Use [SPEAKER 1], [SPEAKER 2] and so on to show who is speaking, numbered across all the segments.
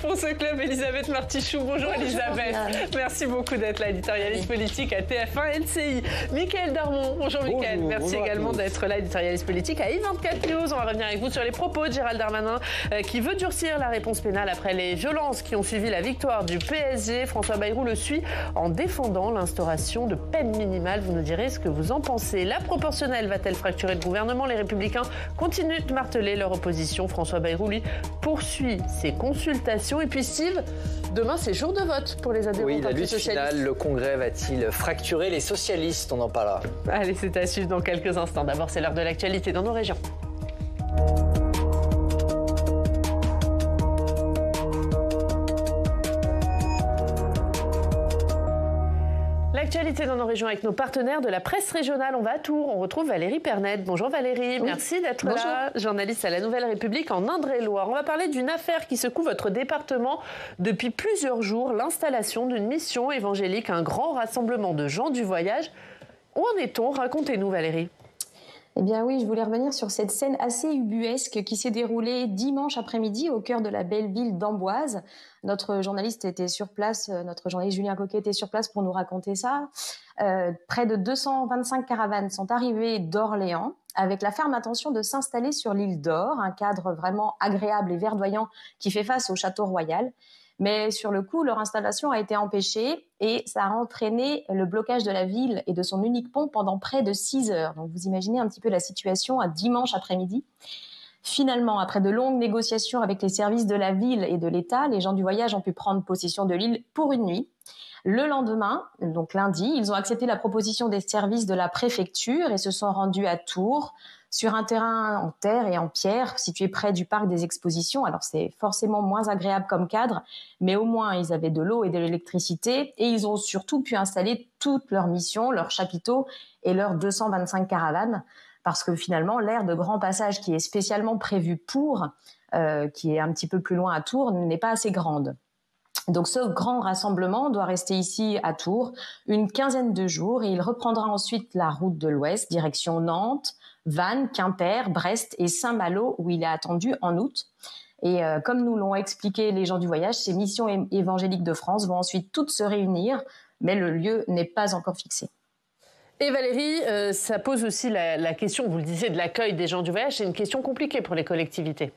[SPEAKER 1] pour ce club, Elisabeth Martichoux. Bonjour Elisabeth. Merci beaucoup d'être là, éditorialiste politique à TF1 LCI. Mickaël Darmon. Bonjour Mickaël. Merci également d'être là, éditorialiste politique à i24 News. On va revenir avec vous sur les propos de Gérald Darmanin qui veut durcir la réponse pénale après les violences qui ont suivi la victoire du PSG. François Bayrou le suit en défendant l'instauration de peines minimales. Vous nous direz ce que vous en pensez. La proportionnelle va-t-elle fracturer le gouvernement? Les Républicains continuent de marteler leur opposition. François Bayrou, lui, poursuit ses consultations. Et puis Steve, demain c'est jour de vote pour les adhérents.
[SPEAKER 2] Oui, la lutte finale, le Congrès va-t-il fracturer les socialistes? On en parlera.
[SPEAKER 1] Allez, c'est à suivre dans quelques instants. D'abord, c'est l'heure de l'actualité dans nos régions. L'actualité dans nos régions avec nos partenaires de la presse régionale. On va à Tours, on retrouve Valérie Pernette. Bonjour Valérie, merci d'être là, journaliste à la Nouvelle République en Indre-et-Loire. On va parler d'une affaire qui secoue votre département depuis plusieurs jours, l'installation d'une mission évangélique, un grand rassemblement de gens du voyage. Où en est-on? Racontez-nous Valérie.
[SPEAKER 3] Eh bien oui, je voulais revenir sur cette scène assez ubuesque qui s'est déroulée dimanche après-midi au cœur de la belle ville d'Amboise. Notre journaliste était sur place, notre journaliste Julien Coquet était sur place pour nous raconter ça. Près de 225 caravanes sont arrivées d'Orléans avec la ferme intention de s'installer sur l'île d'Or, un cadre vraiment agréable et verdoyant qui fait face au château royal. Mais sur le coup, leur installation a été empêchée et ça a entraîné le blocage de la ville et de son unique pont pendant près de 6 heures. Donc vous imaginez un petit peu la situation un dimanche après-midi. Finalement, après de longues négociations avec les services de la ville et de l'État, les gens du voyage ont pu prendre possession de l'île pour une nuit. Le lendemain, donc lundi, ils ont accepté la proposition des services de la préfecture et se sont rendus à Tours, sur un terrain en terre et en pierre situé près du parc des expositions. Alors c'est forcément moins agréable comme cadre, mais au moins ils avaient de l'eau et de l'électricité et ils ont surtout pu installer toutes leurs missions, leurs chapiteaux et leurs 225 caravanes, parce que finalement l'aire de grand passage qui est spécialement prévue pour, qui est un petit peu plus loin à Tours, n'est pas assez grande. Donc ce grand rassemblement doit rester ici à Tours une quinzaine de jours et il reprendra ensuite la route de l'Ouest, direction Nantes, Vannes, Quimper, Brest et Saint-Malo où il est attendu en août. Et comme nous l'ont expliqué les gens du voyage, ces missions évangéliques de France vont ensuite toutes se réunir, mais le lieu n'est pas encore fixé.
[SPEAKER 1] Et Valérie, ça pose aussi la question, vous le disiez, de l'accueil des gens du voyage. C'est une question compliquée pour les collectivités.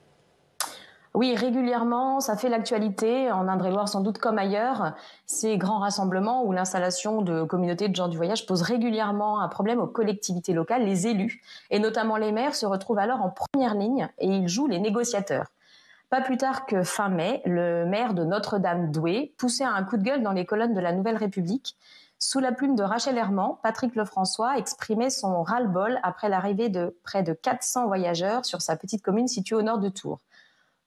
[SPEAKER 3] Oui, régulièrement, ça fait l'actualité, en Indre-et-Loire sans doute comme ailleurs. Ces grands rassemblements où l'installation de communautés de gens du voyage pose régulièrement un problème aux collectivités locales. Les élus, et notamment les maires, se retrouvent alors en première ligne et ils jouent les négociateurs. Pas plus tard que fin mai, le maire de Notre-Dame-Douai poussait un coup de gueule dans les colonnes de la Nouvelle République. Sous la plume de Rachel Herman, Patrick Lefrançois exprimait son ras-le-bol après l'arrivée de près de 400 voyageurs sur sa petite commune située au nord de Tours.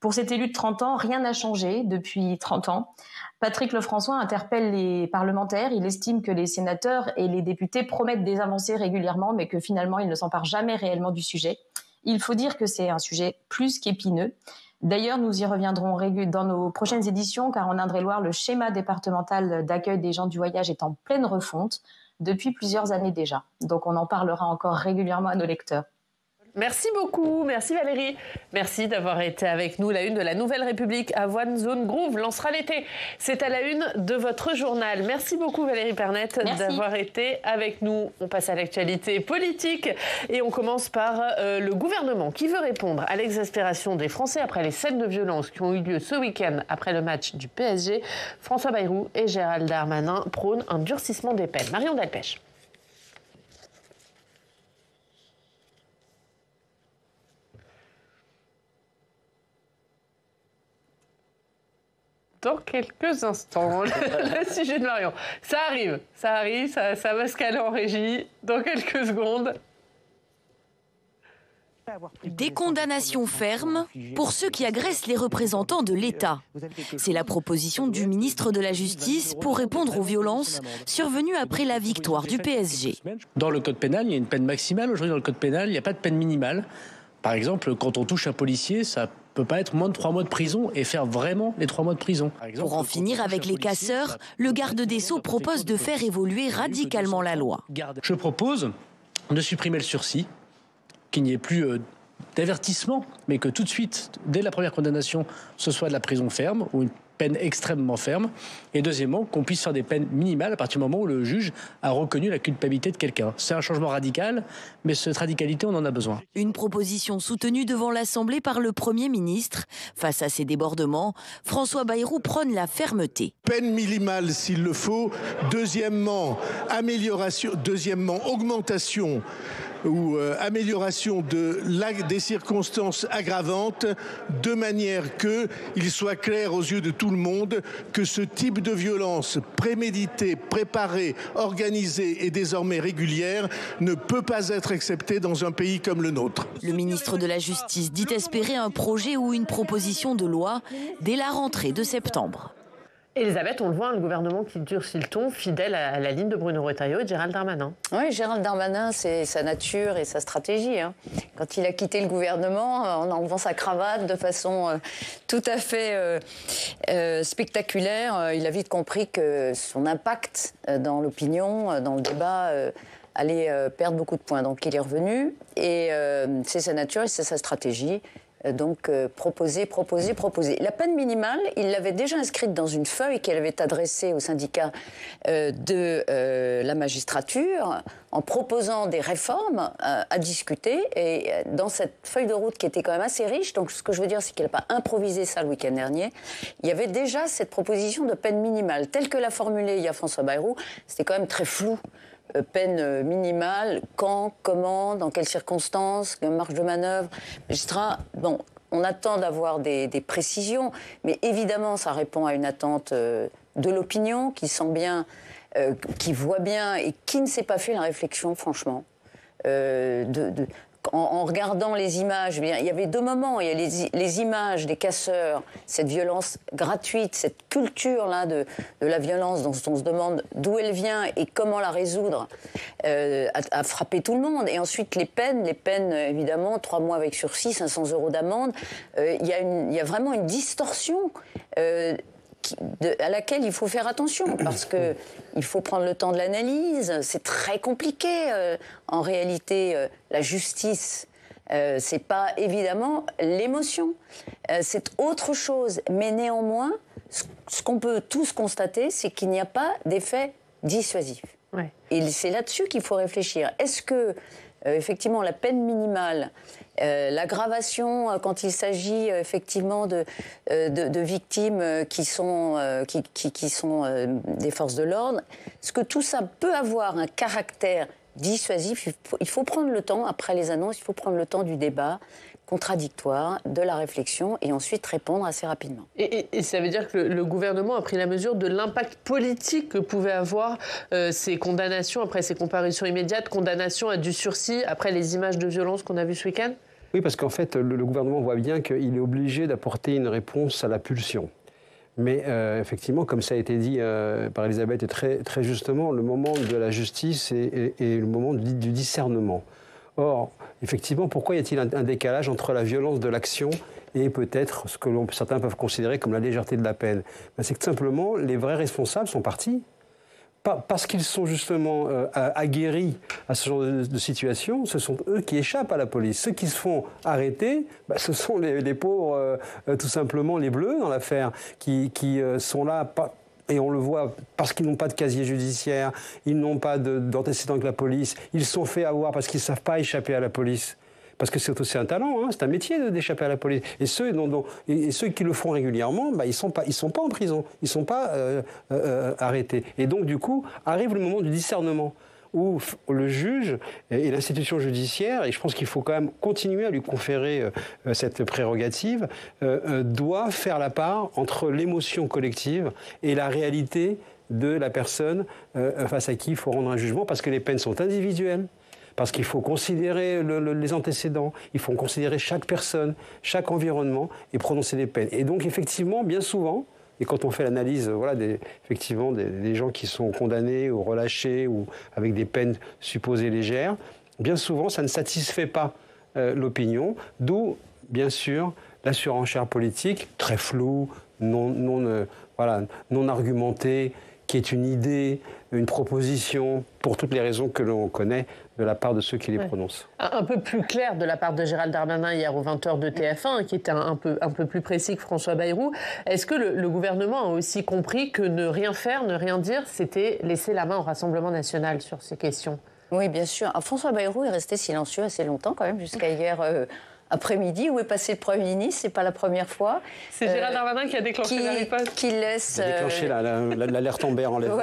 [SPEAKER 3] Pour cet élu de 30 ans, rien n'a changé depuis 30 ans. Patrick Lefrançois interpelle les parlementaires. Il estime que les sénateurs et les députés promettent des avancées régulièrement, mais que finalement, ils ne s'emparent jamais réellement du sujet. Il faut dire que c'est un sujet plus qu'épineux. D'ailleurs, nous y reviendrons dans nos prochaines éditions, car en Indre-et-Loire, le schéma départemental d'accueil des gens du voyage est en pleine refonte depuis plusieurs années déjà. Donc, on en parlera encore régulièrement à nos lecteurs.
[SPEAKER 1] Merci beaucoup, merci Valérie. Merci d'avoir été avec nous. La une de la Nouvelle République, Avoine Zone Groove lancera l'été. C'est à la une de votre journal. Merci beaucoup Valérie Pernette d'avoir été avec nous. On passe à l'actualité politique et on commence par le gouvernement qui veut répondre à l'exaspération des Français après les scènes de violence qui ont eu lieu ce week-end après le match du PSG. François Bayrou et Gérald Darmanin prônent un durcissement des peines. Marion Delpech. Dans quelques instants, le sujet de Marion. Ça arrive, ça va se caler en régie dans quelques secondes.
[SPEAKER 4] Des condamnations fermes pour ceux qui agressent les représentants de l'État. C'est la proposition du ministre de la Justice pour répondre aux violences survenues après la victoire du PSG.
[SPEAKER 5] Dans le code pénal, il y a une peine maximale. Aujourd'hui, dans le code pénal, il n'y a pas de peine minimale. Par exemple, quand on touche un policier, ça peut pas être moins de 3 mois de prison et faire vraiment les 3 mois de prison.
[SPEAKER 4] Pour en finir avec les casseurs, le garde des Sceaux propose de faire évoluer radicalement la loi.
[SPEAKER 5] Je propose de supprimer le sursis, qu'il n'y ait plus d'avertissement, mais que tout de suite, dès la première condamnation, ce soit de la prison ferme ou une peine extrêmement ferme. Et deuxièmement, qu'on puisse faire des peines minimales à partir du moment où le juge a reconnu la culpabilité de quelqu'un. C'est un changement radical, mais cette radicalité, on en a besoin.
[SPEAKER 4] Une proposition soutenue devant l'Assemblée par le Premier ministre. Face à ces débordements, François Bayrou prône la fermeté.
[SPEAKER 6] Peine minimale s'il le faut. Deuxièmement, augmentation ou amélioration des circonstances aggravantes, de manière qu'il soit clair aux yeux de tout le monde que ce type de violence préméditée, préparée, organisée et désormais régulière ne peut pas être acceptée dans un pays comme le nôtre.
[SPEAKER 4] Le ministre de la Justice dit espérer un projet ou une proposition de loi dès la rentrée de septembre.
[SPEAKER 1] Elisabeth, on le voit, le gouvernement qui durcit le ton, fidèle à la ligne de Bruno Retailleau et de Gérald Darmanin.
[SPEAKER 7] Oui, Gérald Darmanin, c'est sa nature et sa stratégie. Quand il a quitté le gouvernement, en enlevant sa cravate de façon tout à fait spectaculaire, il a vite compris que son impact dans l'opinion, dans le débat, allait perdre beaucoup de points. Donc il est revenu et c'est sa nature et c'est sa stratégie. Donc proposer. La peine minimale, il l'avait déjà inscrite dans une feuille qu'elle avait adressée au syndicat de la magistrature en proposant des réformes à discuter. Et dans cette feuille de route qui était quand même assez riche, donc ce que je veux dire c'est qu'il n'a pas improvisé ça le week-end dernier, il y avait déjà cette proposition de peine minimale. Telle que l'a formulée il y a François Bayrou, c'était quand même très flou. Peine minimale, quand, comment, dans quelles circonstances, marge de manœuvre, magistrat. Bon, on attend d'avoir des précisions, mais évidemment, ça répond à une attente de l'opinion qui sent bien, qui voit bien et qui ne s'est pas fait la réflexion, franchement, en regardant les images. Il y avait deux moments. Il y a les images des casseurs, cette violence gratuite, cette culture-là de la violence dont on se demande d'où elle vient et comment la résoudre, a frappé tout le monde. Et ensuite, les peines évidemment, 3 mois avec sursis, 500 € d'amende. Il y a vraiment une distorsion à laquelle il faut faire attention, parce qu'il faut prendre le temps de l'analyse. C'est très compliqué, en réalité, la justice. C'est pas évidemment l'émotion. C'est autre chose. Mais néanmoins, ce qu'on peut tous constater, c'est qu'il n'y a pas d'effet dissuasif. Ouais. Et c'est là-dessus qu'il faut réfléchir. Est-ce que, effectivement, la peine minimale, l'aggravation quand il s'agit effectivement de victimes qui sont des forces de l'ordre, est-ce que tout ça peut avoir un caractère dissuasif? Il faut prendre le temps, après les annonces, il faut prendre le temps du débat contradictoire, de la réflexion et ensuite répondre assez rapidement.
[SPEAKER 1] Et ça veut dire que le gouvernement a pris la mesure de l'impact politique que pouvaient avoir ces condamnations après ces comparutions immédiates, condamnations à du sursis après les images de violence qu'on a vues ce week-end?
[SPEAKER 8] Oui, parce qu'en fait, le gouvernement voit bien qu'il est obligé d'apporter une réponse à la pulsion. Mais effectivement, comme ça a été dit par Elisabeth et très, très justement, le moment de la justice est le moment du discernement. Or, effectivement, pourquoi y a-t-il un décalage entre la violence de l'action et peut-être ce que certains peuvent considérer comme la légèreté de la peine? C'est que tout simplement, les vrais responsables sont partis. Parce qu'ils sont justement aguerris à ce genre de situation, ce sont eux qui échappent à la police. Ceux qui se font arrêter, ce sont les pauvres, tout simplement les bleus dans l'affaire, qui sont là, et on le voit, parce qu'ils n'ont pas de casier judiciaire, ils n'ont pas d'antécédents avec la police, ils se sont fait avoir parce qu'ils ne savent pas échapper à la police. Parce que c'est aussi un talent, hein, c'est un métier d'échapper à la police. Et ceux qui le font régulièrement, ils sont pas en prison, ils ne sont pas arrêtés. Et donc, du coup, arrive le moment du discernement, où le juge et l'institution judiciaire, et je pense qu'il faut quand même continuer à lui conférer cette prérogative, doit faire la part entre l'émotion collective et la réalité de la personne face à qui il faut rendre un jugement, parce que les peines sont individuelles. Parce qu'il faut considérer les antécédents, il faut considérer chaque personne, chaque environnement et prononcer des peines. Et donc, effectivement, bien souvent, et quand on fait l'analyse des gens qui sont condamnés ou relâchés ou avec des peines supposées légères, bien souvent, ça ne satisfait pas l'opinion, d'où, bien sûr, la surenchère politique, très floue, non argumentée, qui est une idée, une proposition, pour toutes les raisons que l'on connaît de la part de ceux qui les prononcent.
[SPEAKER 1] Un peu plus clair de la part de Gérald Darmanin hier aux 20h de TF1, qui était un peu plus précis que François Bayrou. Est-ce que le gouvernement a aussi compris que ne rien faire, ne rien dire, c'était laisser la main au Rassemblement national sur ces questions?
[SPEAKER 7] Oui, bien sûr. Alors, François Bayrou est resté silencieux assez longtemps quand même, jusqu'à hier après-midi. Où est passé le Premier ministre? C'est pas la première fois.
[SPEAKER 1] C'est Gérald Darmanin qui a déclenché la riposte.
[SPEAKER 7] Qui laisse...
[SPEAKER 8] Il a déclenché l'alerte Amber en l'air.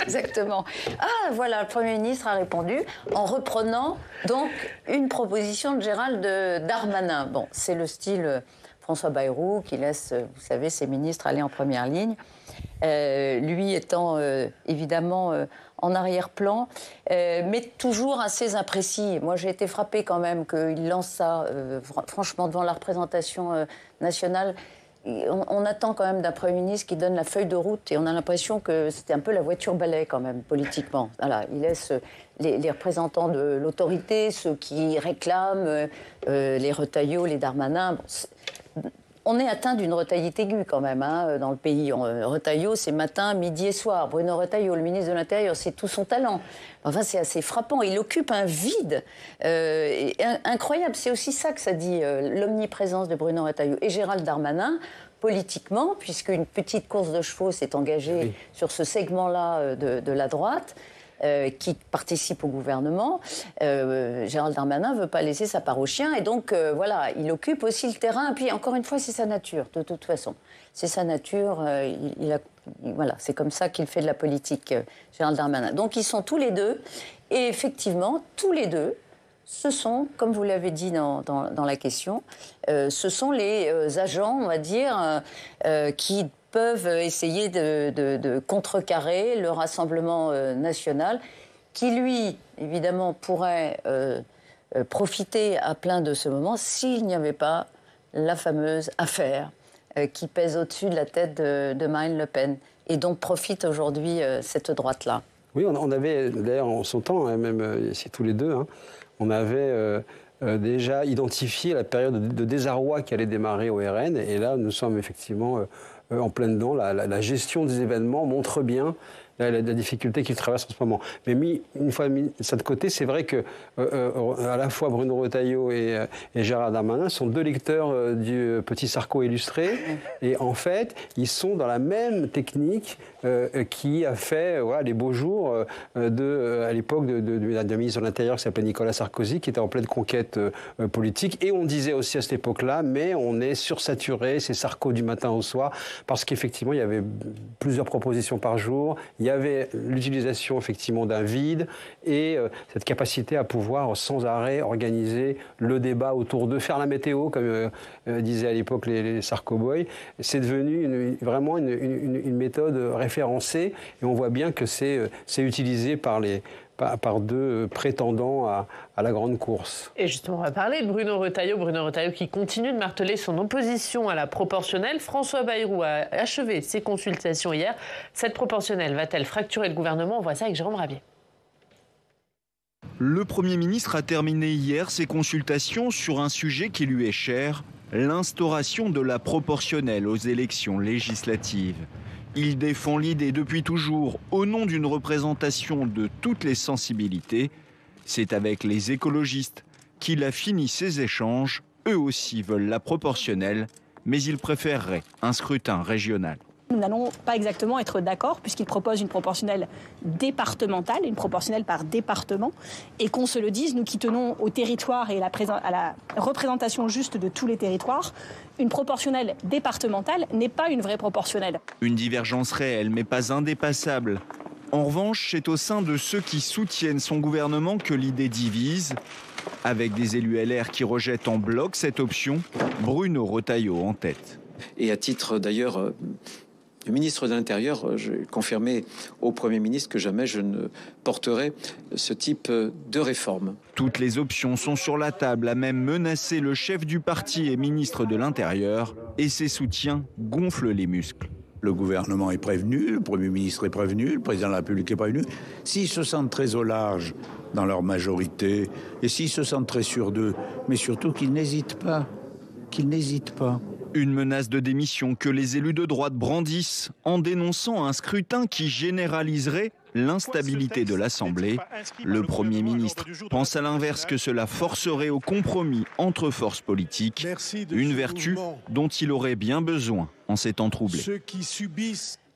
[SPEAKER 7] Exactement. Ah, voilà, le Premier ministre a répondu en reprenant donc une proposition de Gérald Darmanin. Bon, c'est le style François Bayrou qui laisse, vous savez, ses ministres aller en première ligne. Lui étant évidemment en arrière-plan, mais toujours assez imprécis. Moi, j'ai été frappée quand même qu'il lance ça, franchement, devant la représentation nationale. On attend quand même d'un Premier ministre qui donne la feuille de route, et on a l'impression que c'était un peu la voiture balai quand même, politiquement. Voilà, il laisse les représentants de l'autorité, ceux qui réclament, les Retailleau, les Darmanin... Bon, on est atteint d'une retaillite aiguë quand même dans le pays. Retailleau, c'est matin, midi et soir. Bruno Retailleau, le ministre de l'Intérieur, c'est tout son talent. Enfin, c'est assez frappant. Il occupe un vide incroyable. C'est aussi ça que ça dit, l'omniprésence de Bruno Retailleau. Et Gérald Darmanin, politiquement, puisqu'une petite course de chevaux s'est engagée sur ce segment-là de la droite, qui participe au gouvernement, Gérald Darmanin ne veut pas laisser sa part au chien, et donc voilà, il occupe aussi le terrain. Et puis encore une fois, c'est sa nature, de toute façon. C'est sa nature, voilà, c'est comme ça qu'il fait de la politique, Gérald Darmanin. Donc ils sont tous les deux, et effectivement, tous les deux, ce sont, comme vous l'avez dit dans la question, ce sont les agents, on va dire, qui peuvent essayer de contrecarrer le Rassemblement national, qui lui, évidemment, pourrait profiter à plein de ce moment s'il n'y avait pas la fameuse affaire qui pèse au-dessus de la tête de Marine Le Pen, et dont profite aujourd'hui cette droite-là.
[SPEAKER 8] Oui, on avait, d'ailleurs, en son temps, même ici tous les deux, on avait déjà identifié la période de désarroi qui allait démarrer au RN, et là, nous sommes effectivement... en plein dedans, la gestion des événements montre bien la difficulté qu'ils traversent en ce moment. Mais une fois mis ça de côté, c'est vrai que à la fois Bruno Retailleau et Gérald Darmanin sont deux lecteurs du Petit Sarko illustré, et en fait, ils sont dans la même technique qui a fait les beaux jours à l'époque d'un ministre de l'Intérieur qui s'appelait Nicolas Sarkozy, qui était en pleine conquête politique. Et on disait aussi à cette époque-là, mais on est sursaturé, c'est Sarko du matin au soir, parce qu'effectivement, il y avait plusieurs propositions par jour, il y avait l'utilisation effectivement d'un vide et cette capacité à pouvoir sans arrêt organiser le débat autour de faire la météo, comme disaient à l'époque les Sarko-boys. C'est devenu vraiment une méthode référencée, et on voit bien que c'est utilisé par deux prétendants à la grande course.
[SPEAKER 1] Et justement, on va parler de Bruno Retailleau qui continue de marteler son opposition à la proportionnelle. François Bayrou a achevé ses consultations hier. Cette proportionnelle va-t-elle fracturer le gouvernement? On voit ça avec Jérôme Rabier.
[SPEAKER 9] Le Premier ministre a terminé hier ses consultations sur un sujet qui lui est cher, l'instauration de la proportionnelle aux élections législatives. Il défend l'idée depuis toujours, au nom d'une représentation de toutes les sensibilités. C'est avec les écologistes qu'il a fini ses échanges. Eux aussi veulent la proportionnelle, mais ils préféreraient un scrutin régional.
[SPEAKER 10] Nous n'allons pas exactement être d'accord, puisqu'il propose une proportionnelle départementale, une proportionnelle par département, et qu'on se le dise, nous qui tenons au territoire et à la représentation juste de tous les territoires, une proportionnelle départementale n'est pas une vraie proportionnelle. Une
[SPEAKER 9] divergence réelle, mais pas indépassable. En revanche, c'est au sein de ceux qui soutiennent son gouvernement que l'idée divise. Avec des élus LR qui rejettent en bloc cette option, Bruno Retailleau en tête.
[SPEAKER 11] Et à titre d'ailleurs... Le ministre de l'Intérieur, j'ai confirmé au Premier ministre que jamais je ne porterai ce type de réforme.
[SPEAKER 9] Toutes les options sont sur la table, a même menacé le chef du parti et ministre de l'Intérieur, et ses soutiens gonflent les muscles.
[SPEAKER 12] Le gouvernement est prévenu, le Premier ministre est prévenu, le Président de la République est prévenu. S'ils se sentent très au large dans leur majorité, et s'ils se sentent très sûrs d'eux, mais surtout qu'ils n'hésitent pas,
[SPEAKER 9] Une menace de démission que les élus de droite brandissent en dénonçant un scrutin qui généraliserait l'instabilité de l'Assemblée. Le Premier ministre pense à l'inverse que cela forcerait au compromis entre forces politiques, une vertu dont il aurait bien besoin en ces temps troublés.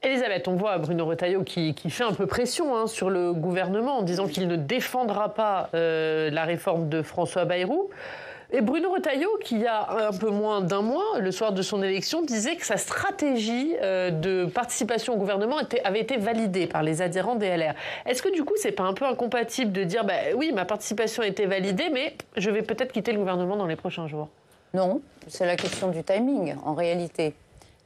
[SPEAKER 1] Elisabeth, on voit Bruno Retailleau qui fait un peu pression sur le gouvernement en disant qu'il ne défendra pas la réforme de François Bayrou. Et Bruno Retailleau, qui il y a un peu moins d'un mois, le soir de son élection, disait que sa stratégie de participation au gouvernement avait été validée par les adhérents des LR. Est-ce que du coup, c'est pas un peu incompatible de dire oui, ma participation a été validée, mais je vais peut-être quitter le gouvernement dans les prochains jours?
[SPEAKER 7] Non, c'est la question du timing, en réalité.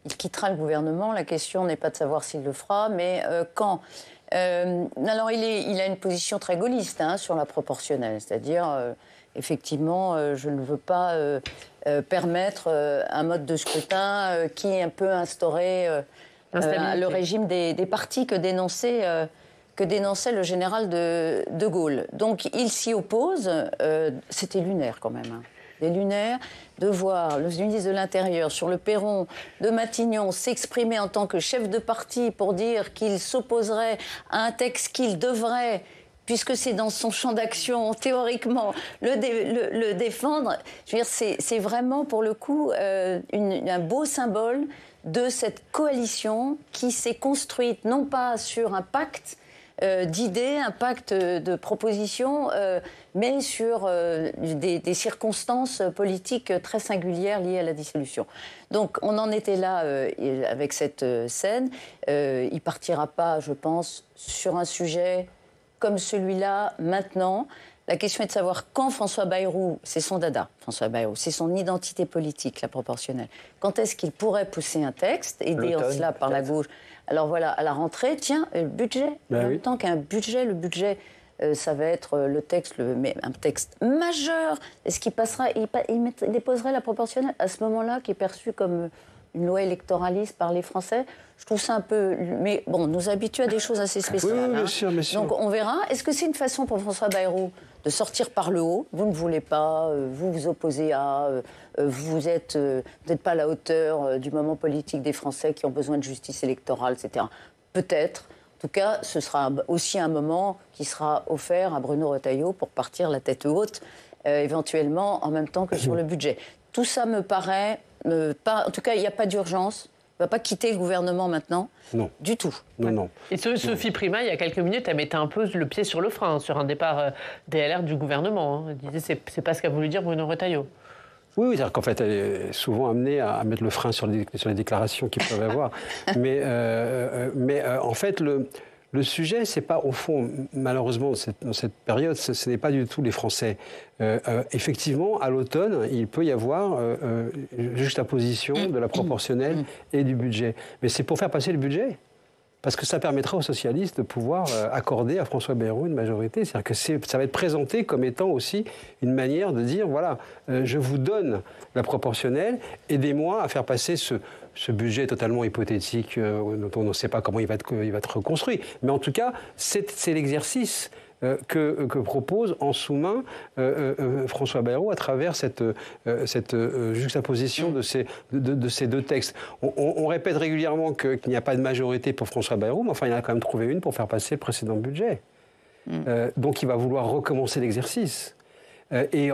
[SPEAKER 7] Il quittera le gouvernement, la question n'est pas de savoir s'il le fera, mais quand. Alors, il a une position très gaulliste sur la proportionnelle, c'est-à-dire... Effectivement, je ne veux pas permettre un mode de scrutin qui un peu instaurait le régime des partis que dénonçait le général de Gaulle. Donc il s'y oppose. C'était lunaire quand même. Des lunaires, de voir le ministre de l'Intérieur sur le perron de Matignon s'exprimer en tant que chef de parti pour dire qu'il s'opposerait à un texte qu'il devrait... puisque c'est dans son champ d'action, théoriquement, le défendre. Je veux dire, c'est vraiment, pour le coup, un beau symbole de cette coalition qui s'est construite, non pas sur un pacte d'idées, un pacte de propositions, mais sur des circonstances politiques très singulières liées à la dissolution. Donc, on en était là avec cette scène. Il ne partira pas, je pense, sur un sujet... comme celui-là, maintenant. La question est de savoir quand François Bayrou, c'est son dada, François Bayrou, c'est son identité politique, la proportionnelle. Quand est-ce qu'il pourrait pousser un texte, aidé en cela par la gauche? Alors voilà, à la rentrée, tiens, le budget. En même temps qu'un budget, le budget, ça va être le texte, mais un texte majeur. Est-ce qu'il passera, il déposerait la proportionnelle à ce moment-là, qui est perçu comme une loi électoraliste par les Français? Je trouve ça un peu... Mais bon, nous habitue à des choses assez spéciales.
[SPEAKER 8] Oui, bien sûr, bien sûr.
[SPEAKER 7] Donc on verra. Est-ce que c'est une façon pour François Bayrou de sortir par le haut? Vous ne voulez pas, vous vous opposez à... vous n'êtes pas à la hauteur du moment politique des Français qui ont besoin de justice électorale, etc. Peut-être. En tout cas, ce sera aussi un moment qui sera offert à Bruno Retailleau pour partir la tête haute, éventuellement en même temps que sur le budget. Tout ça me paraît... pas, en tout cas, il n'y a pas d'urgence. Il ne va pas quitter le gouvernement maintenant.
[SPEAKER 8] Non.
[SPEAKER 7] Du tout.
[SPEAKER 8] Non, non.
[SPEAKER 1] Et Sophie Primas, il y a quelques minutes, elle mettait un peu le pied sur le frein sur un départ DLR du gouvernement. Elle disait c'est pas ce qu'a voulu dire Bruno Retailleau.
[SPEAKER 8] Oui, c'est-à-dire qu'en fait, elle est souvent amenée à mettre le frein sur les déclarations qu'ils peuvent avoir. mais en fait, le sujet, c'est pas, au fond, malheureusement, dans cette période, ce n'est pas du tout les Français. Effectivement, à l'automne, il peut y avoir juxtaposition de la proportionnelle et du budget. Mais c'est pour faire passer le budget. Parce que ça permettra aux socialistes de pouvoir accorder à François Bayrou une majorité. C'est-à-dire que ça va être présenté comme étant aussi une manière de dire, voilà, je vous donne la proportionnelle, aidez-moi à faire passer ce budget totalement hypothétique dont on ne sait pas comment il va être reconstruit. Mais en tout cas, c'est l'exercice que propose en sous-main François Bayrou à travers cette juxtaposition de ces deux textes. On répète régulièrement qu'il n'y a pas de majorité pour François Bayrou, mais enfin, il a quand même trouvé une pour faire passer le précédent budget. Donc il va vouloir recommencer l'exercice. Et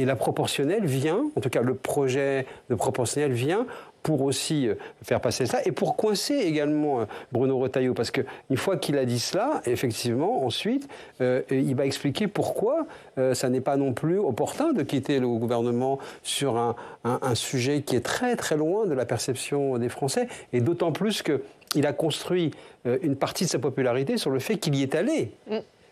[SPEAKER 8] la proportionnelle vient, en tout cas le projet de proportionnelle vient pour aussi faire passer ça et pour coincer également Bruno Retailleau. Parce qu'une fois qu'il a dit cela, effectivement, ensuite, il va expliquer pourquoi ça n'est pas non plus opportun de quitter le gouvernement sur un sujet qui est très très loin de la perception des Français. Et d'autant plus qu'il a construit une partie de sa popularité sur le fait qu'il y est allé.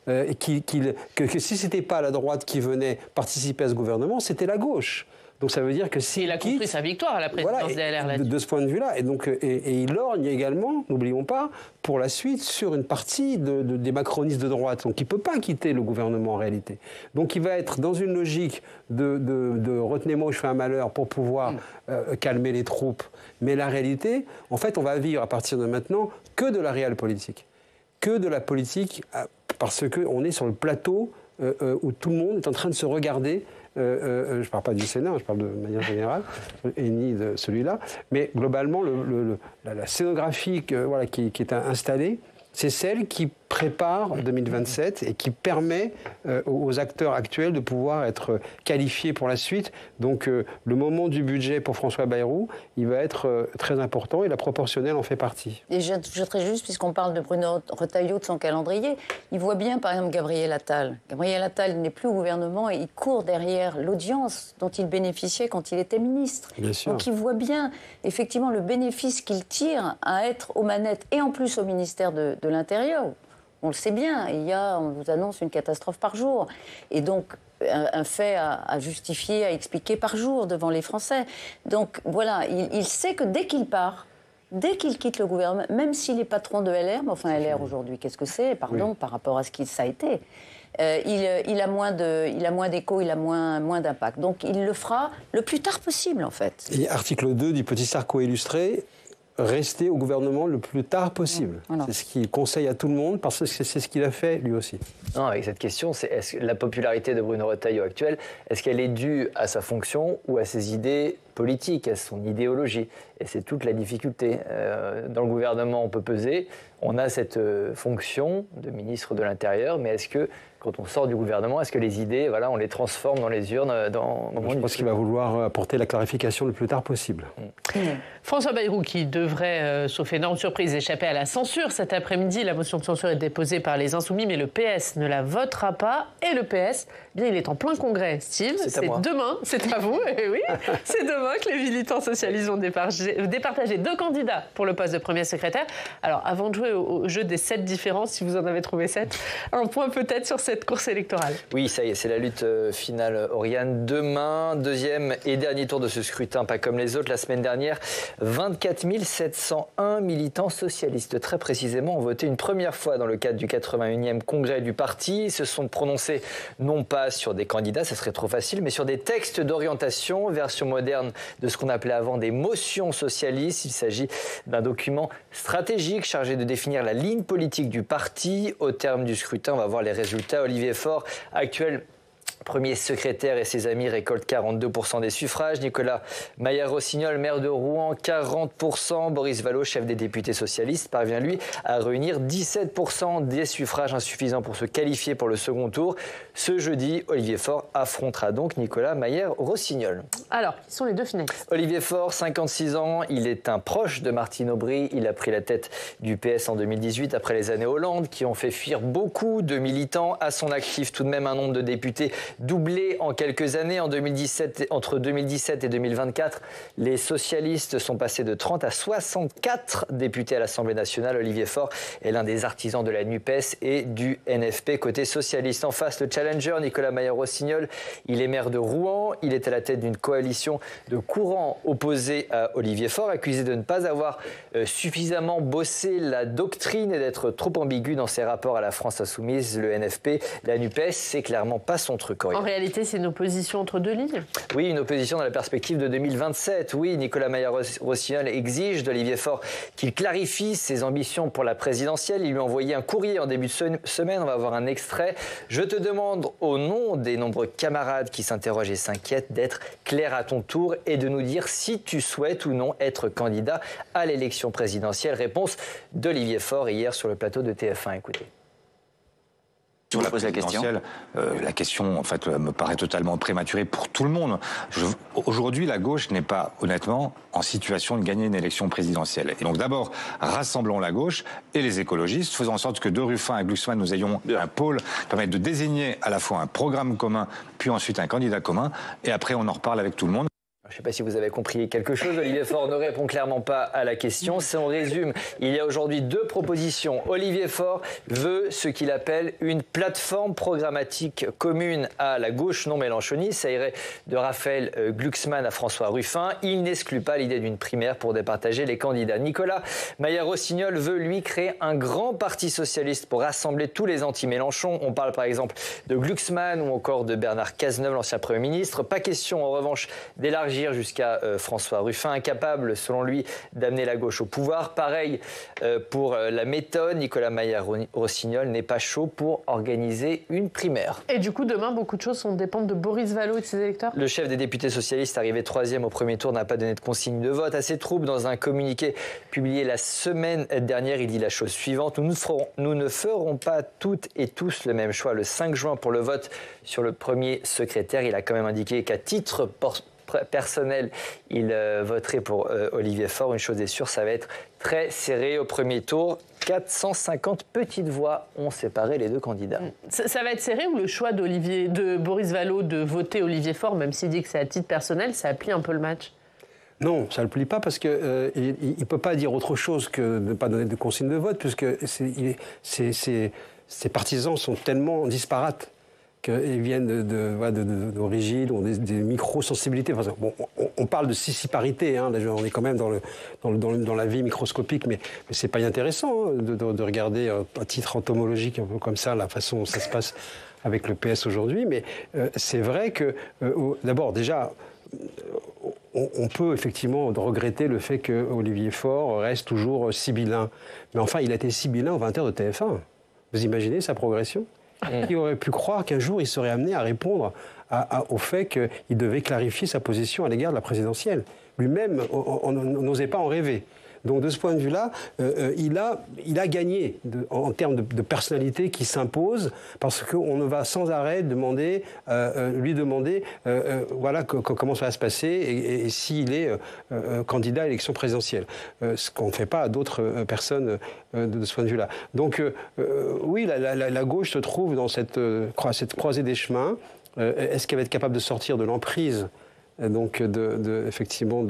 [SPEAKER 8] Que si ce n'était pas la droite qui venait participer à ce gouvernement, c'était la gauche. Donc ça veut dire que s'il
[SPEAKER 1] a construit sa victoire à la présidence des LR
[SPEAKER 8] de ce point de vue-là, et donc il lorgne également, n'oublions pas, pour la suite sur une partie des macronistes de droite. Donc il ne peut pas quitter le gouvernement en réalité. Donc il va être dans une logique de retenez-moi ou je fais un malheur pour pouvoir calmer les troupes. Mais la réalité, en fait, on va vivre à partir de maintenant que de la réelle politique, que de la politique, parce qu'on est sur le plateau où tout le monde est en train de se regarder je ne parle pas du Sénat, je parle de manière générale, et ni de celui-là, mais globalement, la scénographie qui est installée, c'est celle qui prépare 2027 et qui permet aux acteurs actuels de pouvoir être qualifiés pour la suite. Donc le moment du budget pour François Bayrou, il va être très important et la proportionnelle en fait partie.
[SPEAKER 7] Et j'ajouterais juste, puisqu'on parle de Bruno Retailleau, de son calendrier, il voit bien par exemple Gabriel Attal. Gabriel Attal n'est plus au gouvernement et il court derrière l'audience dont il bénéficiait quand il était ministre.
[SPEAKER 8] Bien sûr.
[SPEAKER 7] Donc il voit bien effectivement le bénéfice qu'il tire à être aux manettes et en plus au ministère de l'Intérieur. On le sait bien, on vous annonce une catastrophe par jour. Et donc, un fait à justifier, à expliquer par jour devant les Français. Donc, voilà, il sait que dès qu'il part, dès qu'il quitte le gouvernement, même s'il est patron de LR, mais enfin LR aujourd'hui, qu'est-ce que c'est, pardon, par rapport à ce qu'il ça a été, il a moins d'écho, il a moins d'impact. Donc, il le fera le plus tard possible, en fait.
[SPEAKER 8] Et article 2 du Petit Sarko illustré, rester au gouvernement le plus tard possible. Voilà. C'est ce qu'il conseille à tout le monde, parce que c'est ce qu'il a fait lui aussi.
[SPEAKER 2] Non, avec cette question, est-ce que la popularité de Bruno Retailleau actuelle, est-ce qu'elle est due à sa fonction ou à ses idées politiques, à son idéologie? Et c'est toute la difficulté. Dans le gouvernement, on peut peser, on a cette fonction de ministre de l'Intérieur, mais est-ce que, quand on sort du gouvernement, est-ce que les idées, on les transforme dans les urnes
[SPEAKER 8] Je pense qu'il va vouloir apporter la clarification le plus tard possible.
[SPEAKER 1] François Bayrou, qui devrait, sauf énorme surprise, échapper à la censure cet après-midi. La motion de censure est déposée par les Insoumis, mais le PS ne la votera pas. Et le PS, bien, il est en plein congrès. Steve, c'est demain, c'est à vous, et oui, c'est demain que les militants socialistes vont départager 2 candidats pour le poste de premier secrétaire. Alors, avant de jouer au jeu des 7 différences, si vous en avez trouvé 7, un point peut-être sur cette course électorale.
[SPEAKER 2] Oui, ça y est, c'est la lutte finale, Oriane. Demain, deuxième et dernier tour de ce scrutin, pas comme les autres. La semaine dernière, 24 701 militants socialistes, très précisément, ont voté une première fois dans le cadre du 81e congrès du parti. Ils se sont prononcés non pas sur des candidats, ça serait trop facile, mais sur des textes d'orientation, version moderne de ce qu'on appelait avant des motions socialistes. Il s'agit d'un document stratégique chargé de définir la ligne politique du parti. Au terme du scrutin, on va voir les résultats. Olivier Faure, actuel premier secrétaire, et ses amis récoltent 42% des suffrages. Nicolas Maillard-Rossignol, maire de Rouen, 40%. Boris Vallaud, chef des députés socialistes, parvient lui à réunir 17% des suffrages insuffisants pour se qualifier pour le second tour. Ce jeudi, Olivier Faure affrontera donc Nicolas Maillard-Rossignol.
[SPEAKER 1] Alors, qui sont les 2 finalistes?
[SPEAKER 2] Olivier Faure, 56 ans, il est un proche de Martine Aubry. Il a pris la tête du PS en 2018 après les années Hollande qui ont fait fuir beaucoup de militants. À son actif, tout de même un nombre de députés doublé en quelques années. Entre 2017 et 2024, les socialistes sont passés de 30 à 64 députés à l'Assemblée nationale. Olivier Faure est l'un des artisans de la NUPES et du NFP côté socialiste. En face, le challenger Nicolas Maillard-Rossignol, il est maire de Rouen. Il est à la tête d'une coalition de courants opposés à Olivier Faure, accusé de ne pas avoir suffisamment bossé la doctrine et d'être trop ambigu dans ses rapports à la France insoumise. Le NFP, la NUPES, c'est clairement pas son truc.
[SPEAKER 1] En réalité, c'est une opposition entre 2 lignes?
[SPEAKER 2] Oui, une opposition dans la perspective de 2027. Oui, Nicolas Maillard-Rossignol exige d'Olivier Faure qu'il clarifie ses ambitions pour la présidentielle. Il lui a envoyé un courrier en début de semaine. On va voir un extrait. Je te demande, au nom des nombreux camarades qui s'interrogent et s'inquiètent, d'être clair à ton tour et de nous dire si tu souhaites ou non être candidat à l'élection présidentielle. Réponse d'Olivier Faure hier sur le plateau de TF1. Écoutez.
[SPEAKER 13] Sur la présidentielle, la question en fait me paraît totalement prématurée pour tout le monde. Aujourd'hui, la gauche n'est pas honnêtement en situation de gagner une élection présidentielle. Et donc d'abord, rassemblons la gauche et les écologistes, faisons en sorte que de Ruffin et Glucksmann, nous ayons un pôle qui permette de désigner à la fois un programme commun, puis ensuite un candidat commun, et après on en reparle avec tout le monde.
[SPEAKER 2] Je ne sais pas si vous avez compris quelque chose. Olivier Faure ne répond clairement pas à la question. Si on résume, il y a aujourd'hui 2 propositions. Olivier Faure veut ce qu'il appelle une plateforme programmatique commune à la gauche non mélenchoniste. Ça irait de Raphaël Glucksmann à François Ruffin. Il n'exclut pas l'idée d'une primaire pour départager les candidats. Nicolas Maillard-Rossignol veut, lui, créer un grand parti socialiste pour rassembler tous les anti-Mélenchon. On parle par exemple de Glucksmann ou encore de Bernard Cazeneuve, l'ancien Premier ministre. Pas question, en revanche, d'élargir réagir jusqu'à François Ruffin, incapable, selon lui, d'amener la gauche au pouvoir. Pareil pour la méthode. Nicolas Maillard-Rossignol n'est pas chaud pour organiser une primaire.
[SPEAKER 1] Et du coup, demain, beaucoup de choses vont dépendre de Boris Vallaud et de ses électeurs.
[SPEAKER 2] Le chef des députés socialistes, arrivé 3e au premier tour, n'a pas donné de consigne de vote à ses troupes. Dans un communiqué publié la semaine dernière, il dit la chose suivante. Nous ne ferons pas toutes et tous le même choix le 5 juin pour le vote sur le premier secrétaire. Il a quand même indiqué qu'à titre personnel, il voterait pour Olivier Faure. Une chose est sûre, ça va être très serré au premier tour. 450 petites voix ont séparé les deux candidats.
[SPEAKER 1] Ça va être serré ou le choix de Boris Vallaud de voter Olivier Faure, même s'il dit que c'est à titre personnel, ça plie un peu le match?
[SPEAKER 8] Non, ça ne le plie pas parce qu'il ne peut pas dire autre chose que de ne pas donner de consigne de vote, puisque ses partisans sont tellement disparates qu'ils viennent d'origine, ont des micro-sensibilités. Enfin, bon, on parle de sissiparité, hein, on est quand même dans la vie microscopique, mais c'est pas inintéressant hein, de regarder à titre entomologique, un peu comme ça, la façon dont ça se passe avec le PS aujourd'hui. Mais c'est vrai que, d'abord, déjà, on peut effectivement regretter le fait que Olivier Faure reste toujours sibyllin. Mais enfin, il a été sibyllin aux 20h de TF1. Vous imaginez sa progression ? Qui aurait pu croire qu'un jour il serait amené à répondre au fait qu'il devait clarifier sa position à l'égard de la présidentielle. Lui-même, on n'osait pas en rêver. Donc de ce point de vue-là, il a gagné en termes de personnalité qui s'impose, parce qu'on ne va sans arrêt lui demander voilà, comment ça va se passer et s'il est candidat à l'élection présidentielle. Ce qu'on ne fait pas à d'autres personnes de ce point de vue-là. Donc oui, la gauche se trouve dans cette croisée des chemins. Est-ce qu'elle va être capable de sortir de l'emprise donc effectivement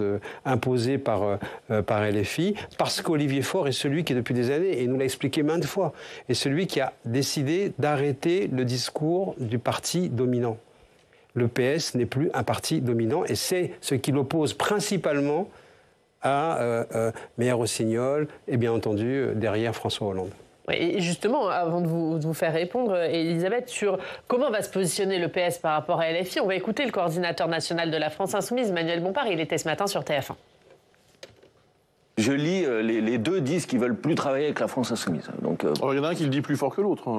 [SPEAKER 8] imposé par LFI, parce qu'Olivier Faure est celui qui, depuis des années, et nous l'a expliqué maintes fois, est celui qui a décidé d'arrêter le discours du parti dominant. Le PS n'est plus un parti dominant, et c'est ce qui l'oppose principalement à Maillard-Rossignol, et bien entendu derrière François Hollande.
[SPEAKER 1] Et justement, avant de vous faire répondre, Elisabeth, sur comment va se positionner le PS par rapport à LFI, on va écouter le coordinateur national de la France Insoumise, Manuel Bompard. Il était ce matin sur TF1.
[SPEAKER 14] Je lis, les deux disent qu'ils ne veulent plus travailler avec la France Insoumise. Donc,
[SPEAKER 15] il y en a un qui le dit plus fort que l'autre.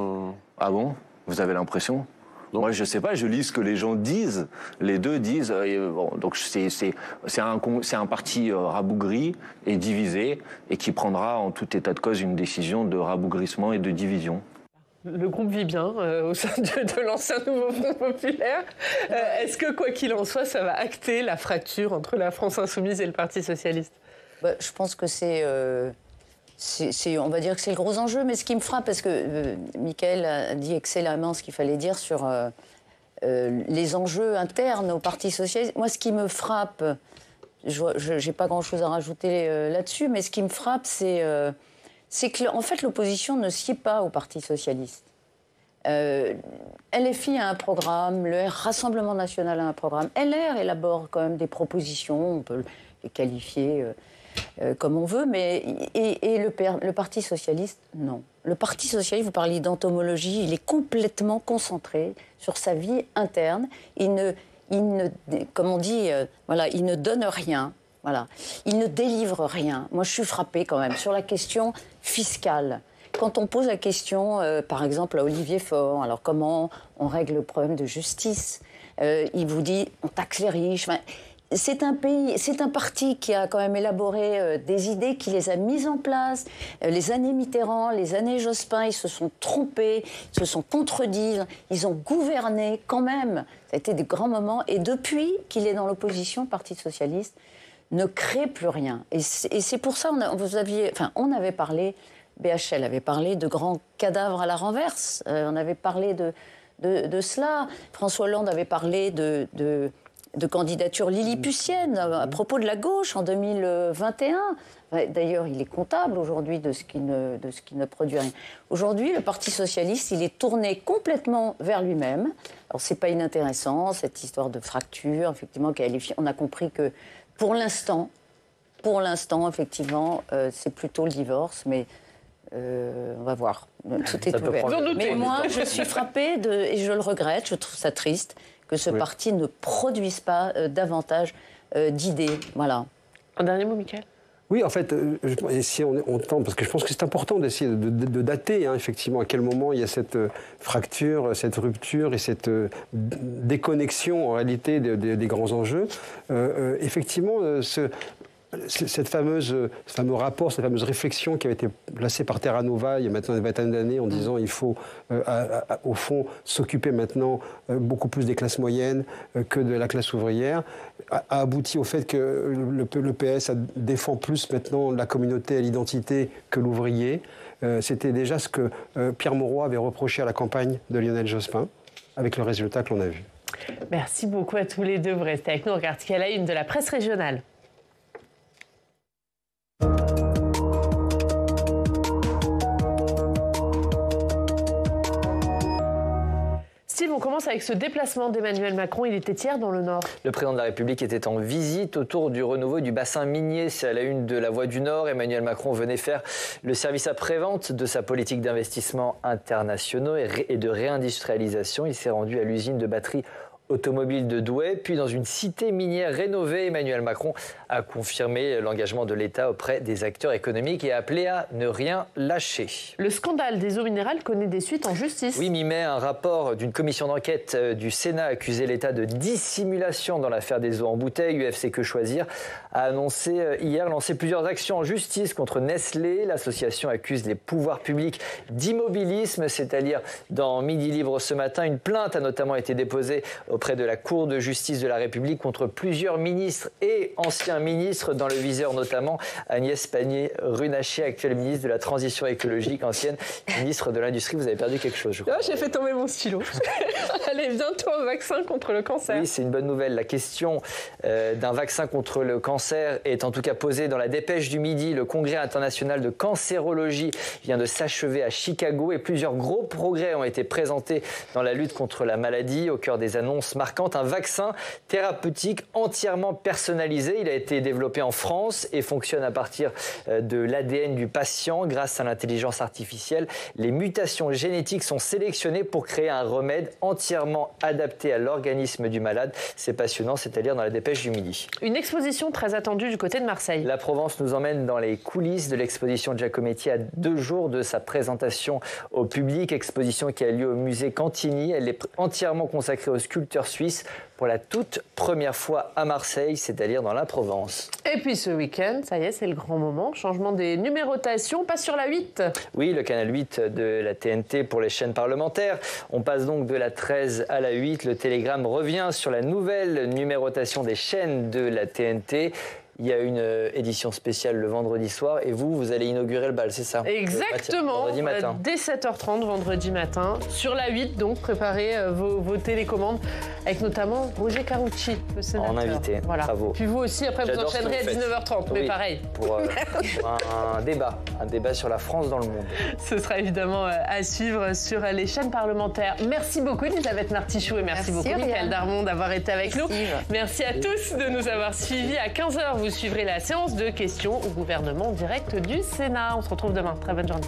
[SPEAKER 14] Ah bon? Vous avez l'impression? Moi, je ne sais pas, je lis ce que les gens disent. Les deux disent... bon, donc c'est un parti rabougri et divisé, et qui prendra en tout état de cause une décision de rabougrissement et de division.
[SPEAKER 1] Le groupe vit bien au sein de l'ancien Nouveau Front Populaire. Est-ce que, quoi qu'il en soit, ça va acter la fracture entre la France Insoumise et le Parti Socialiste?
[SPEAKER 7] Je pense que on va dire que c'est le gros enjeu, mais ce qui me frappe, parce que Mickaël a dit excellemment ce qu'il fallait dire sur les enjeux internes au Parti Socialiste. Moi, ce qui me frappe, je n'ai pas grand-chose à rajouter là-dessus, mais ce qui me frappe, c'est que, en fait, l'opposition ne sied pas au Parti Socialiste. LFI a un programme, le Rassemblement National a un programme, LR élabore quand même des propositions, on peut les qualifier... comme on veut, mais le Parti Socialiste, non. Le Parti Socialiste, vous parliez d'entomologie, il est complètement concentré sur sa vie interne. Comme on dit, voilà, il ne donne rien. Voilà. Il ne délivre rien. Moi, je suis frappée quand même sur la question fiscale. Quand on pose la question, par exemple, à Olivier Faure, alors comment on règle le problème de justice? Il vous dit, on taxe les riches. Enfin, c'est un parti qui a quand même élaboré des idées, qui les a mises en place. Les années Mitterrand, les années Jospin, ils se sont trompés, ils se sont contredits, ils ont gouverné quand même. Ça a été des grands moments. Et depuis qu'il est dans l'opposition, le Parti Socialiste ne crée plus rien. Et c'est pour ça, on avait parlé, BHL avait parlé de grands cadavres à la renverse. On avait parlé de cela. François Hollande avait parlé de candidature lilliputienne à propos de la gauche en 2021. D'ailleurs, il est comptable aujourd'hui de ce qui ne produit rien. Aujourd'hui, le Parti Socialiste, il est tourné complètement vers lui-même. Alors, c'est pas inintéressant, cette histoire de fracture, effectivement, on a compris que, pour l'instant, effectivement, c'est plutôt le divorce, mais on va voir. Tout est ouvert. Mais moi, je suis frappée, et je le regrette, je trouve ça triste, que ce parti ne produise pas davantage d'idées. Voilà.
[SPEAKER 1] Un dernier mot, Mickaël ?
[SPEAKER 8] Oui, en fait, si on tente, parce que je pense que c'est important d'essayer de dater, effectivement, à quel moment il y a cette fracture, cette rupture et cette déconnexion, en réalité, des grands enjeux. Effectivement, ce fameux rapport, cette fameuse réflexion qui avait été placée par Terra Nova il y a maintenant une vingtaine d'années en disant il faut, au fond, s'occuper maintenant beaucoup plus des classes moyennes que de la classe ouvrière, a abouti au fait que le PS défend plus maintenant la communauté et l'identité que l'ouvrier. C'était déjà ce que Pierre Mauroy avait reproché à la campagne de Lionel Jospin, avec le résultat que l'on a vu.
[SPEAKER 1] Merci beaucoup à tous les deux. Vous restez avec nous. On regarde ce qu'il y a à la une de la presse régionale. Steve, on commence avec ce déplacement d'Emmanuel Macron. Il était hier dans le Nord.
[SPEAKER 2] Le président de la République était en visite autour du renouveau du bassin minier. C'est à la une de La Voix du Nord. Emmanuel Macron venait faire le service après-vente de sa politique d'investissement internationaux et de réindustrialisation. Il s'est rendu à l'usine de batterie automobile de Douai, puis dans une cité minière rénovée. Emmanuel Macron a confirmé l'engagement de l'État auprès des acteurs économiques et a appelé à ne rien lâcher.
[SPEAKER 1] Le scandale des eaux minérales connaît des suites en justice.
[SPEAKER 2] Oui, mi-mai, un rapport d'une commission d'enquête du Sénat accusait l'État de dissimulation dans l'affaire des eaux en bouteille. UFC Que Choisir a annoncé hier lancer plusieurs actions en justice contre Nestlé. L'association accuse les pouvoirs publics d'immobilisme, c'est-à-dire dans Midi Libre ce matin. Une plainte a notamment été déposée auprès de la Cour de justice de la République contre plusieurs ministres et anciens ministres, dans le viseur notamment Agnès Pannier-Runacher, actuelle ministre de la Transition écologique, ancienne ministre de l'Industrie. Vous avez perdu quelque chose, je crois.
[SPEAKER 1] J'ai fait tomber mon stylo. Allez, bientôt un vaccin contre le cancer.
[SPEAKER 2] Oui, c'est une bonne nouvelle. La question d'un vaccin contre le cancer est en tout cas posée dans la dépêche du Midi. Le Congrès international de cancérologie vient de s'achever à Chicago et plusieurs gros progrès ont été présentés dans la lutte contre la maladie. Au cœur des annonces marquante, un vaccin thérapeutique entièrement personnalisé. Il a été développé en France et fonctionne à partir de l'ADN du patient. Grâce à l'intelligence artificielle, les mutations génétiques sont sélectionnées pour créer un remède entièrement adapté à l'organisme du malade. C'est passionnant, c'est-à-dire dans la dépêche du Midi.
[SPEAKER 1] Une exposition très attendue du côté de Marseille.
[SPEAKER 2] La Provence nous emmène dans les coulisses de l'exposition de Giacometti à 2 jours de sa présentation au public. Exposition qui a lieu au musée Cantini. Elle est entièrement consacrée aux sculpteurs suisse pour la toute première fois à Marseille, c'est-à-dire dans la Provence.
[SPEAKER 1] Et puis ce week-end, ça y est, c'est le grand moment. Changement des numérotations, passe sur la 8.
[SPEAKER 2] Oui, le canal 8 de la TNT pour les chaînes parlementaires. On passe donc de la 13 à la 8. Le Télégramme revient sur la nouvelle numérotation des chaînes de la TNT. Il y a une édition spéciale le vendredi soir et vous allez inaugurer le bal, c'est ça?
[SPEAKER 1] Exactement,
[SPEAKER 2] vendredi matin.
[SPEAKER 1] Dès 7h30, vendredi matin, sur la 8, donc préparez vos télécommandes avec notamment Roger Carucci, le sénateur.
[SPEAKER 2] En invité,
[SPEAKER 1] voilà.
[SPEAKER 2] Bravo.
[SPEAKER 1] Puis vous aussi, après vous enchaînerez à 19h30, mais pareil.
[SPEAKER 2] Pour un débat sur la France dans le monde.
[SPEAKER 1] Ce sera évidemment à suivre sur les chaînes parlementaires. Merci beaucoup Elisabeth Martichoux et merci beaucoup Mickaël Darmon d'avoir été avec nous. Merci à tous de nous avoir suivis. À 15h, vous suivrez la séance de questions au gouvernement direct du Sénat. On se retrouve demain. Très bonne journée.